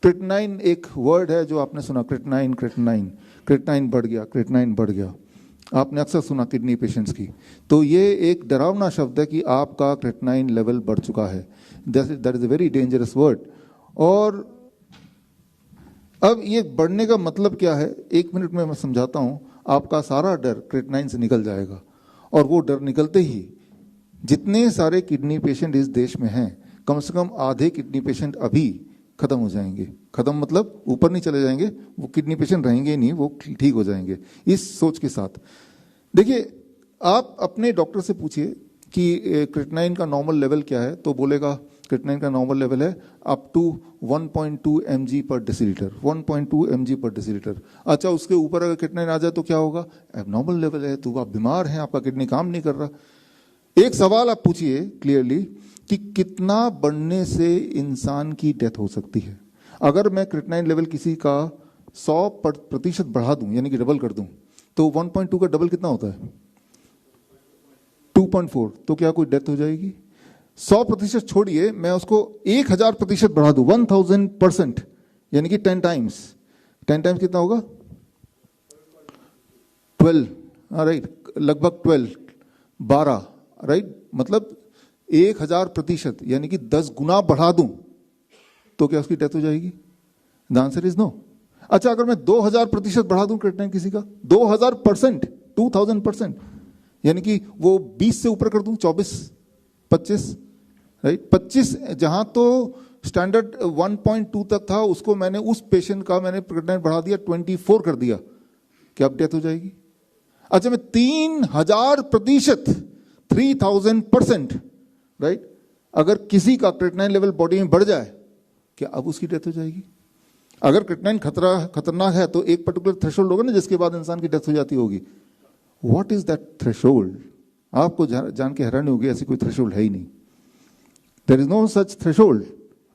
Creatinine एक word है जो आपने सुना, क्रिएटिनाइन क्रिएटिनाइन, क्रिएटिनाइन बढ़ गया, क्रिएटिनाइन बढ़ गया, आपने अक्सर सुना किडनी पेशेंट्स की। तो ये एक डरावना शब्द है कि आपका क्रिएटिनाइन लेवल बढ़ चुका है। That is a very dangerous word. और अब ये बढ़ने का मतलब क्या है, 1 मिनट में मैं समझाता हूं। आपका सारा डर क्रिएटिनाइन से निकल जाएगा, और वो डर निकलते ही जितने सारे किडनी पेशेंट इस देश में हैं, कम से कम आधे किडनी पेशेंट अभी खत्म हो जाएंगे। खत्म मतलब ऊपर नहीं चले जाएंगे, वो किडनी पेशेंट रहेंगे ही नहीं, वो ठीक हो जाएंगे। इस सोच के साथ देखिए, आप अपने डॉक्टर से पूछिए कि क्रिएटिनाइन का नॉर्मल लेवल क्या है, तो बोलेगा क्रिएटिनाइन का नॉर्मल लेवल है अप टू 1.2 mg पर डेसीलीटर, 1.2 mg पर डेसीलीटर। अच्छा, उसके ऊपर अगर क्रिएटिनाइन आ जाए तो क्या होगा? एबनॉर्मल लेवल है, तो आप बीमार हैं, आपका किडनी काम नहीं कर रहा। एक सवाल आप पूछिए क्लियरली कि कितना बढ़ने से इंसान की डेथ हो सकती है। अगर मैं क्रिएटिनाइन लेवल किसी का 100% बढ़ा दूं, यानी कि डबल कर दूं, तो 1.2 का डबल कितना होता है? 2.4। तो क्या कोई डेथ हो जाएगी? 100% छोड़िए, मैं उसको 1000% बढ़ा दूं, 1000%, यानी कि 10 टाइम्स। 10 टाइम्स कितना होगा? 12, राइट, लगभग 12 राइट, मतलब 1000%, यानी कि 10 गुना बढ़ा दूं, तो क्या उसकी डेथ हो जाएगी? The answer is no. अच्छा, अगर मैं 2000% बढ़ा दूं क्रिएटिनाइन किसी का, 2000%, 2000%, यानी कि वो 20 से ऊपर कर दूं, 24, 25, राइट, 25, जहां तो स्टैंडर्ड 1.2 तक था, उसको मैंने उस पेशेंट का मैंने क्रिएटिनाइन बढ़ा दिया, 24 कर दिया, क्या अब डेथ हो जाएगी? अच्छा, मैं 3000%, 3000%, राइट, अगर किसी का क्रिएटिनाइन लेवल बॉडी में बढ़ जाए, क्या अब उसकी डेथ हो जाएगी? अगर क्रिएटिनाइन खतरनाक है तो एक पर्टिकुलर थ्रेशोल्ड होगा ना, जिसके बाद इंसान की डेथ हो जाती होगी। What is that threshold? आपको जान के हैरानी होगी, ऐसी कोई थ्रेशोल्ड है ही नहीं। There is no such threshold,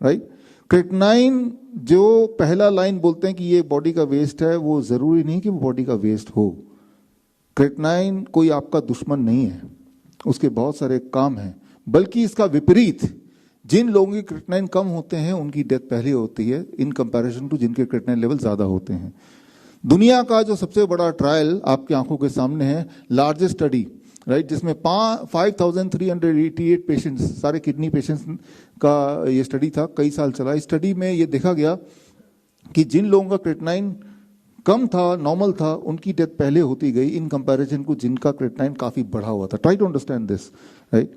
right. Creatinine जो पहला लाइन बोलते हैं कि ये बॉडी का वेस्ट है, वो जरूरी नहीं कि वो बॉडी का वेस्ट हो। क्रिएटिनाइन कोई आपका दुश्मन नहीं है, उसके बहुत सारे काम हैं, बल्कि इसका विपरीत, जिन लोगों की क्रिएटिनाइन कम होते हैं उनकी डेथ पहले होती है इन कंपैरिजन टू जिनके क्रिएटिनाइन लेवल ज्यादा होते हैं। दुनिया का जो सबसे बड़ा ट्रायल आपकी आंखों के सामने है, लार्जेस्ट स्टडी, राइट, जिसमें 5388 पेशेंट्स, सारे किडनी पेशेंट्स का ये स्टडी था, कई साल चला। इस स्टडी में ये देखा गया कि जिन लोगों का क्रिएटिनाइन कम था, नॉर्मल था, उनकी डेथ पहले होती गई इन कंपैरिजन को जिनका क्रिएटिनाइन काफी बढ़ा हुआ था। Try to understand this, right.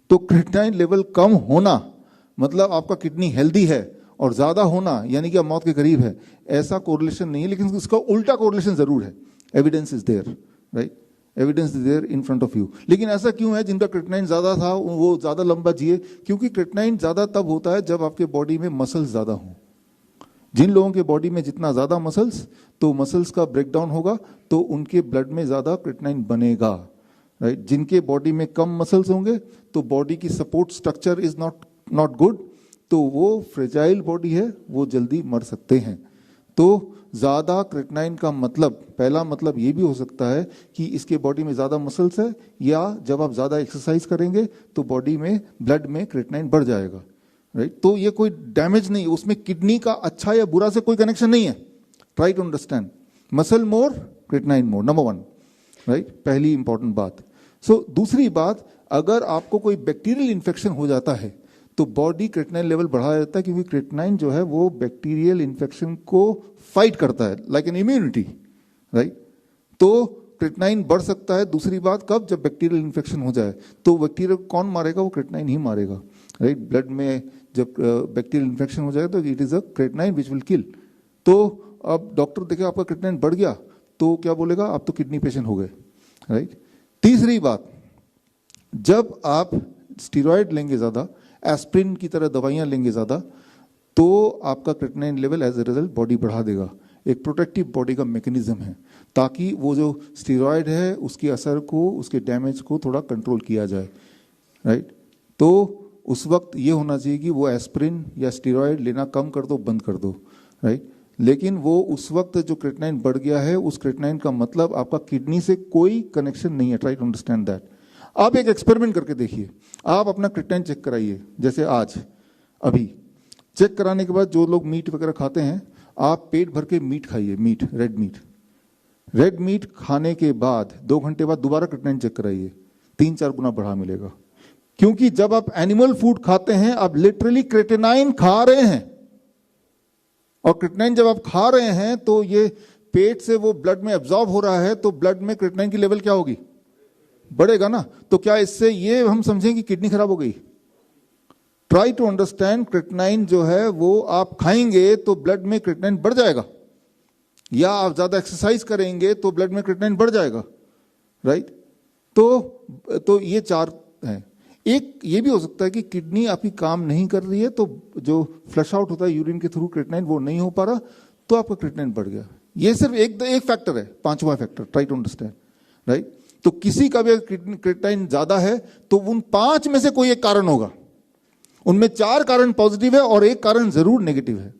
तो क्रिएटिनाइन लेवल कम होना मतलब आपका किडनी हेल्दी है, और ज्यादा होना यानी कि आप मौत के करीब है, ऐसा कोरिलेशन नहीं है, लेकिन उसका उल्टा कोरिलेशन जरूर है। Evidence is there, right, evidence is there in front of you. लेकिन ऐसा क्यों है? जिनका क्रिएटिनाइन ज्यादा था वो ज्यादा लंबा जिए, क्योंकि क्रिएटिनाइन ज्यादा तब होता है जब आपके बॉडी में मसल्स ज्यादा हों। जिन लोगों के बॉडी में जितना ज्यादा मसल्स, तो मसल्स का ब्रेकडाउन होगा, तो उनके ब्लड में ज्यादा क्रिएटिनाइन बनेगा, राइट। जिनके बॉडी में कम मसल्स होंगे तो बॉडी की support structure is not good, तो वो फ्रेजाइल बॉडी है, वो जल्दी मर सकते हैं। तो ज्यादा क्रिएटिनाइन का मतलब, पहला मतलब ये भी हो सकता है कि इसके बॉडी में ज्यादा मसल्स है, या जब आप ज्यादा एक्सरसाइज करेंगे तो बॉडी में ब्लड में क्रिएटिनाइन बढ़ जाएगा, राइट। तो ये कोई डैमेज नहीं, उसमें किडनी का अच्छा या बुरा से कोई कनेक्शन नहीं है। Try to understand, muscle more, creatinine more, number 1, right, पहली इंपॉर्टेंट बात। सो दूसरी बात, अगर आपको कोई बैक्टीरियल इन्फेक्शन हो जाता है तो बॉडी क्रिएटिनाइन लेवल बढ़ा देता है, क्योंकि क्रिएटिनाइन जो है वो बैक्टीरियल इन्फेक्शन को फाइट करता है, लाइक एन इम्यूनिटी, राइट। तो क्रिएटिनाइन बढ़ सकता है। दूसरी बात, कब? जब बैक्टीरियल इन्फेक्शन हो जाए, तो बैक्टीरिया कौन मारेगा? वो क्रिएटिनाइन ही मारेगा, राइट। ब्लड में जब बैक्टीरियल इन्फेक्शन हो जाए तो it is a creatinine which will kill. तो अब डॉक्टर देखे आपका क्रिएटिनाइन बढ़ गया तो क्या बोलेगा? आप तो किडनी पेशेंट हो गए, राइट। तीसरी बात, जब आप स्टीरॉयड लेंगे ज्यादा, एस्प्रिन की तरह दवाइयां लेंगे ज्यादा, तो आपका creatinine level as a result body बढ़ा देगा। एक प्रोटेक्टिव बॉडी का मैकेनिज्म है, ताकि वो जो स्टीरॉयड है उसके असर को, उसके डैमेज को थोड़ा कंट्रोल किया जाए, राइट। तो उस वक्त ये होना चाहिए कि वो एस्प्रिन या स्टीरॉयड लेना कम कर दो, बंद कर दो, राइट। लेकिन वो उस वक्त जो क्रिएटिनाइन बढ़ गया है, उस क्रिएटिनाइन का मतलब आपका किडनी से कोई कनेक्शन नहीं है। Try to understand that. आप एक एक्सपेरिमेंट करके देखिए, आप अपना क्रिएटिनाइन चेक कराइए, जैसे आज अभी चेक कराने के बाद जो लोग मीट वगैरह खाते हैं, आप पेट भर के मीट खाइए, meat, red meat. Red meat खाने के बाद 2 घंटे बाद दोबारा क्रिएटिनिन चेक कराइए, 3-4 गुना बढ़ा मिलेगा। क्योंकि जब आप एनिमल फूड खाते हैं, आप लिटरली क्रिएटिनिन खा रहे हैं, और क्रिएटिनिन जब आप खा रहे हैं तो ये पेट से वो ब्लड में एब्जॉर्ब हो रहा है, तो ब्लड में क्रिएटिनिन की लेवल क्या होगी, बढ़ेगा ना। तो क्या इससे ये हम समझें कि किडनी खराब हो गई? ट्राई टू अंडरस्टैंड, क्रिएटिनिन जो है वो आप खाएंगे तो ब्लड में क्रिएटिनिन बढ़ जाएगा, या आप ज्यादा एक्सरसाइज करेंगे तो ब्लड में क्रिएटिनिन बढ़ जाएगा, राइट। तो ये 4 है। एक ये भी हो सकता है कि किडनी आपकी काम नहीं कर रही है, तो जो फ्लश आउट होता है यूरिन के थ्रू क्रिएटिनिन वो नहीं हो पा रहा, तो आपका क्रिएटिनिन बढ़ गया। ये सिर्फ एक फैक्टर है, 5वां factor, try to understand, right. तो किसी का भी क्रिएटिनिन ज्यादा है तो उन 5 में से कोई एक कारण होगा, उनमें 4 कारण पॉजिटिव है और एक कारण जरूर नेगेटिव है।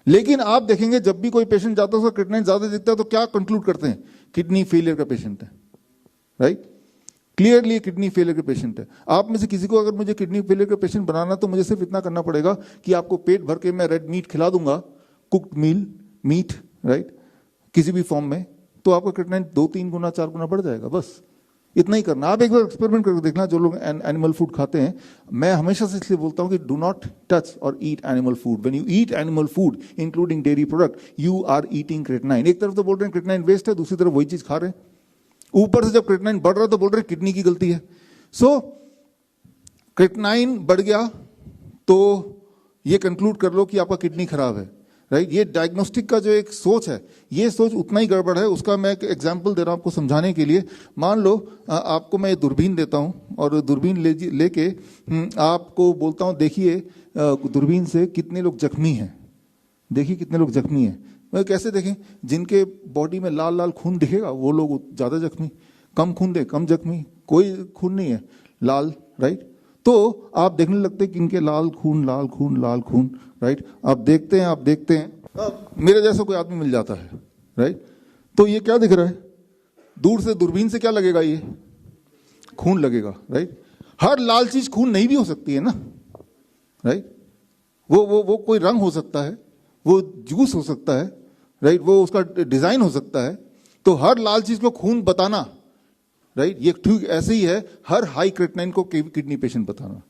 लेकिन आप देखेंगे जब भी कोई पेशेंट जाता है उसका क्रिएटिनिन ज्यादा दिखता है तो क्या कंक्लूड करते हैं, किडनी फेलियर का पेशेंट है, राइट। क्लियरली किडनी फेलियर का पेशेंट है। आप में से किसी को अगर मुझे किडनी फेलियर का पेशेंट बनाना, तो मुझे सिर्फ इतना करना पड़ेगा कि आपको पेट भर के मैं रेड मीट खिला दूंगा, कुक्ड मीट, राइट, किसी भी फॉर्म में, तो आपका क्रिएटिनिन 2-3 गुना 4 गुना बढ़ जाएगा। बस इतना ही करना। आप एक बार एक्सपेरिमेंट करके देखना, जो लोग एनिमल फूड खाते हैं। मैं हमेशा से इसलिए बोलता हूं कि डू नॉट टच और eat animal food. When you eat animal food including dairy product, you are eating creatinine. एक तरफ तो बोल रहे हैं क्रिएटिनिन वेस्ट है, दूसरी तरफ वही चीज खा रहे हैं। ऊपर से जब क्रिएटिनिन बढ़ रहा है तो बोल रहे हैं किडनी की गलती है। सो क्रिएटिनिन बढ़ गया तो ये कंक्लूड कर लो कि आपका किडनी खराब है, राइट। ये डायग्नोस्टिक का जो एक सोच है, ये सोच उतना ही गड़बड़ है। उसका मैं एक एग्जांपल दे रहा हूं आपको समझाने के लिए। मान लो आपको मैं दूरबीन देता हूं और दूरबीन लेके आपको बोलता हूं देखिए दूरबीन से कितने लोग जख्मी हैं, देखिए कितने लोग जख्मी हैं। मैं कैसे देखें? जिनके बॉडी में लाल लाल खून दिखेगा वो लोग ज्यादा जख्मी, कम खून दे कम जख्मी, कोई खून नहीं है लाल, राइट। तो आप देखने लगते हैं कि इनके लाल खून लाल खून लाल खून, राइट। आप देखते हैं अब मेरे जैसा कोई आदमी मिल जाता है, राइट। तो ये क्या दिख रहा है? दूर से दूरबीन से क्या लगेगा? ये खून लगेगा, राइट। हर लाल चीज खून नहीं भी हो सकती है ना, राइट। वो कोई रंग हो सकता है, वो जूस हो सकता है, राइट, वो उसका डिजाइन हो सकता है। तो हर लाल चीज को खून बताना, राइट, ये ठीक ऐसे ही है हर हाई क्रिएटिनिन को किडनी पेशेंट बताना।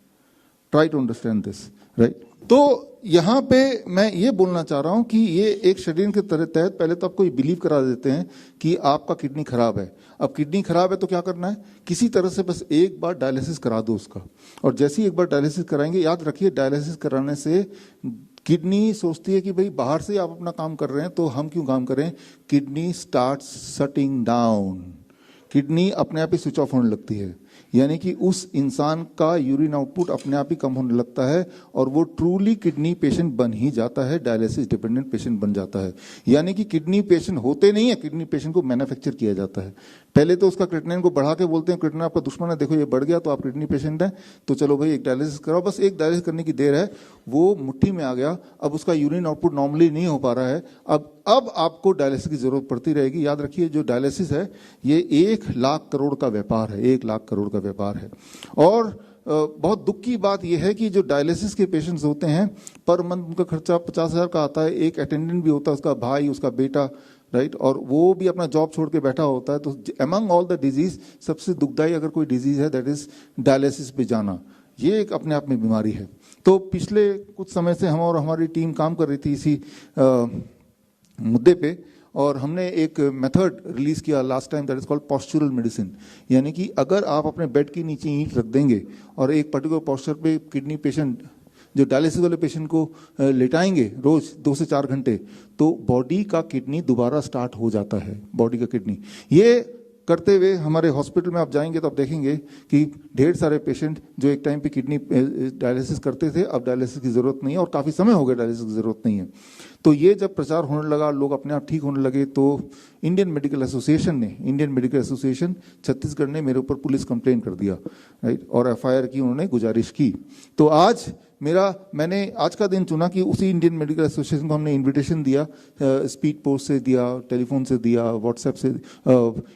Try to understand this, right. तो यहां पे मैं ये बोलना चाह रहा हूं कि ये एक शेड्यूल के तहत पहले तो आपको ये बिलीव करा देते हैं कि आपका किडनी खराब है। अब किडनी खराब है तो क्या करना है? किसी तरह से बस एक बार डायलिसिस करा दो उसका। और जैसे ही एक बार डायलिसिस कराएंगे, याद रखिए डायलिसिस कराने से किडनी सोचती है कि भाई बाहर से आप अपना काम कर रहे हैं तो हम क्यों काम करें। Kidney starts shutting down, kidney अपने आप ही स्विच ऑफ होने लगती है। यानी कि उस इंसान का यूरिन आउटपुट अपने आप ही कम होने लगता है और वो ट्रूली किडनी पेशेंट बन ही जाता है, डायलिसिस डिपेंडेंट पेशेंट बन जाता है। यानी कि किडनी पेशेंट होते नहीं है, किडनी पेशेंट को मैन्युफैक्चर किया जाता है। पहले तो उसका क्रिएटिनिन को बढ़ा के बोलते हैं क्रिएटिनिन आपका दुश्मन है, देखो ये बढ़ गया तो आप किडनी पेशेंट है, तो चलो भाई एक डायलिसिस कराओ। बस एक डायलिसिस करने की देर है, वो मुट्ठी में आ गया, अब उसका यूरिन आउटपुट नॉर्मली नहीं हो पा रहा है। अब आपको डायलिसिस की जरूरत पड़ती रहेगी। याद रखिए जो डायलिसिस है ये 1 लाख करोड़ का व्यापार है, 1 लाख करोड़ का व्यापार है। और बहुत दुख की बात यह है कि जो डायलिसिस के पेशेंट्स होते हैं पर मंथ उनका खर्चा 50,000 का आता है। एक अटेंडेंट भी होता है, उसका भाई, उसका बेटा, राइट, और वो भी अपना जॉब छोड़ के बैठा होता है। तो अमंग ऑल द डिजीज सबसे दुखदाई अगर कोई डिजीज है दैट इज डायलिसिस पे जाना। ये एक अपने आप में बीमारी है। तो पिछले कुछ समय से हम और हमारी टीम काम कर रही थी इसी मुद्दे पे, और हमने एक मेथड रिलीज किया last time that is called postural medicine. यानी कि अगर आप अपने बेड के नीचे ईंट रख देंगे और एक पर्टिकुलर पोस्चर पे किडनी पेशेंट, जो डायलिसिस वाले पेशेंट को लेटाएंगे रोज 2 से 4 घंटे, तो बॉडी का किडनी दोबारा स्टार्ट हो जाता है। बॉडी का किडनी ये करते हुए हमारे हॉस्पिटल में आप जाएंगे तो आप देखेंगे कि ढेर सारे पेशेंट जो एक टाइम पे किडनी डायलिसिस करते थे अब डायलिसिस की जरूरत नहीं है, और काफी समय हो गया डायलिसिस की जरूरत नहीं है। तो ये जब प्रचार होने लगा, लोग अपने आप ठीक होने लगे, तो इंडियन मेडिकल एसोसिएशन छत्तीसगढ़ ने मेरे ऊपर पुलिस कंप्लेन कर दिया, राइट, और एफआईआर की उन्होंने गुजारिश की। तो आज मैंने आज का दिन चुना कि उसी इंडियन मेडिकल एसोसिएशन को हमने इनविटेशन दिया, स्पीड पोस्ट से दिया, टेलीफोन से दिया, व्हाट्सएप से,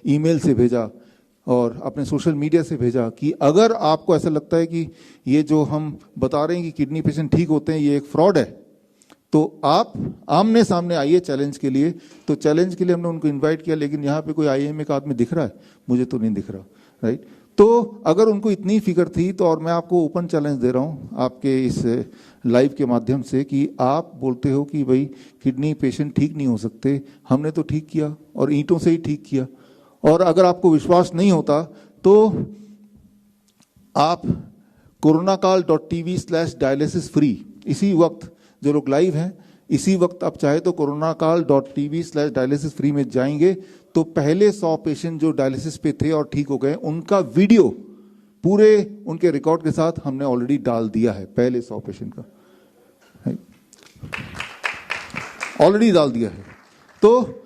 ईमेल से भेजा, और अपने सोशल मीडिया से भेजा कि अगर आपको ऐसा लगता है कि ये जो हम बता रहे हैं कि किडनी पेशेंट ठीक होते हैं ये एक फ्रॉड है, तो आप आमने सामने आइए चैलेंज के लिए। तो चैलेंज के लिए हमने उनको इनवाइट किया, लेकिन यहाँ पे कोई IIM का आदमी दिख रहा है? मुझे तो नहीं दिख रहा, राइट। तो अगर उनको इतनी फिक्र थी तो, और मैं आपको ओपन चैलेंज दे रहा हूँ आपके इस लाइव के माध्यम से कि आप बोलते हो कि भाई किडनी पेशेंट ठीक नहीं हो सकते, हमने तो ठीक किया और ईंटों से ही ठीक किया। और अगर आपको विश्वास नहीं होता तो आप coronakaal.tv/dialysis free, इसी वक्त जो लोग लाइव हैं इसी वक्त आप चाहे तो coronakaal.tv/dialysis free में जाएंगे तो पहले 100 पेशेंट जो डायलिसिस पे थे और ठीक हो गए उनका वीडियो पूरे उनके रिकॉर्ड के साथ हमने ऑलरेडी डाल दिया है। पहले 100 पेशेंट का ऑलरेडी डाल दिया है। तो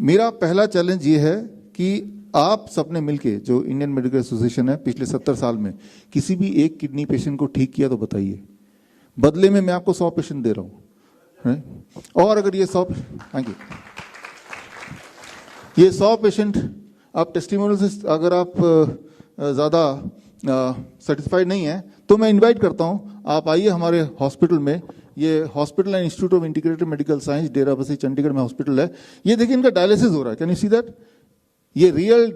मेरा पहला चैलेंज ये है कि आप सबने मिलके, जो इंडियन मेडिकल एसोसिएशन है, पिछले 70 साल में किसी भी एक किडनी पेशेंट को ठीक किया तो बताइए। बदले में मैं आपको 100 पेशेंट दे रहा हूं, और अगर ये 100 ये 100 पेशेंट आप टेस्टिमोनियल से अगर आप ज़्यादा सेटिस्फाइड नहीं है तो मैं इनवाइट करता हूं, आप आइए हमारे हॉस्पिटल में। ये hospital and institute of integrated medical science, Derabassi Chandigarh में हॉस्पिटल है। ये देखिए इनका डायलिसिस हो रहा है, कैन यू सी दैट? ये रियल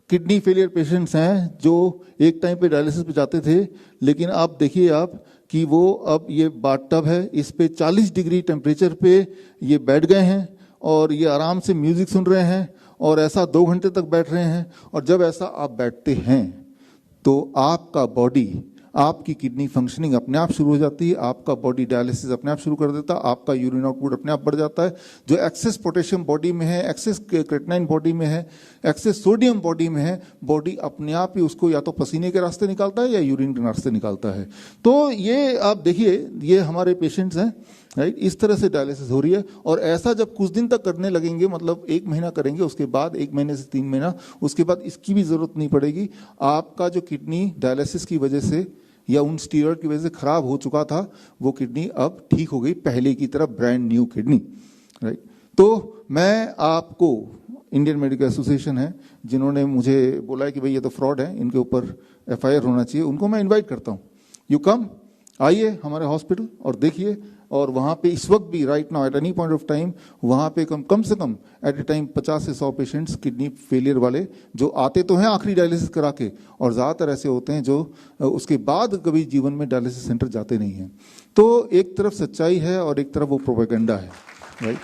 किडनी फेलियर पेशेंट्स हैं जो एक टाइम पे डायलिसिस पे जाते थे, लेकिन आप देखिए आप कि वो अब ये बाथटब है, इस पे 40 डिग्री टेम्परेचर पे ये बैठ गए हैं और ये आराम से म्यूजिक सुन रहे हैं और ऐसा 2 घंटे तक बैठ रहे हैं। और जब ऐसा आप बैठते हैं तो आपका बॉडी, आपकी किडनी फंक्शनिंग अपने आप शुरू हो जाती है, आपका बॉडी डायलिसिस अपने आप शुरू कर देता है, आपका यूरिन आउटपुट अपने आप बढ़ जाता है। जो एक्सेस पोटेशियम बॉडी में है, एक्सेस क्रेटिनाइन बॉडी में है, एक्सेस सोडियम बॉडी में है, बॉडी अपने आप ही उसको या तो पसीने के रास्ते निकालता है या यूरिन के रास्ते निकालता है। तो ये आप देखिए, ये हमारे पेशेंट्स हैं, राइट। इस तरह से डायलिसिस हो रही है। और ऐसा जब कुछ दिन तक करने लगेंगे, मतलब 1 महीना करेंगे, उसके बाद 1 महीने से 3 महीना, उसके बाद इसकी भी जरूरत नहीं पड़ेगी। आपका जो किडनी डायलिसिस की वजह से या उन स्टीरॉयड की वजह से खराब हो चुका था, वो किडनी अब ठीक हो गई, पहले की तरह ब्रांड न्यू किडनी, राइट। तो मैं आपको, इंडियन मेडिकल एसोसिएशन है जिन्होंने मुझे बोला है कि भाई ये तो फ्रॉड है, इनके ऊपर FIR होना चाहिए, उनको मैं इन्वाइट करता हूँ, यू कम, आइए हमारे हॉस्पिटल और देखिए। और वहाँ पे इस वक्त भी right now at any point of time वहाँ पे कम से कम एट ए टाइम 50 से 100 पेशेंट्स किडनी फेलियर वाले जो आते तो हैं आखिरी डायलिसिस करा के, और ज़्यादातर ऐसे होते हैं जो उसके बाद कभी जीवन में डायलिसिस सेंटर जाते नहीं हैं। तो एक तरफ सच्चाई है और एक तरफ वो प्रोपेगेंडा है, राइट।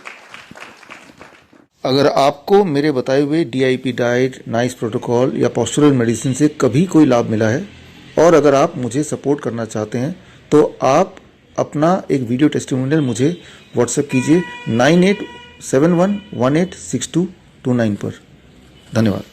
अगर आपको मेरे बताए हुए DIP डाइट, नाइस प्रोटोकॉल या पोस्चरल मेडिसिन से कभी कोई लाभ मिला है और अगर आप मुझे सपोर्ट करना चाहते हैं तो आप अपना एक वीडियो टेस्टिमोनियल मुझे व्हाट्सएप कीजिए 9871186229 पर। धन्यवाद।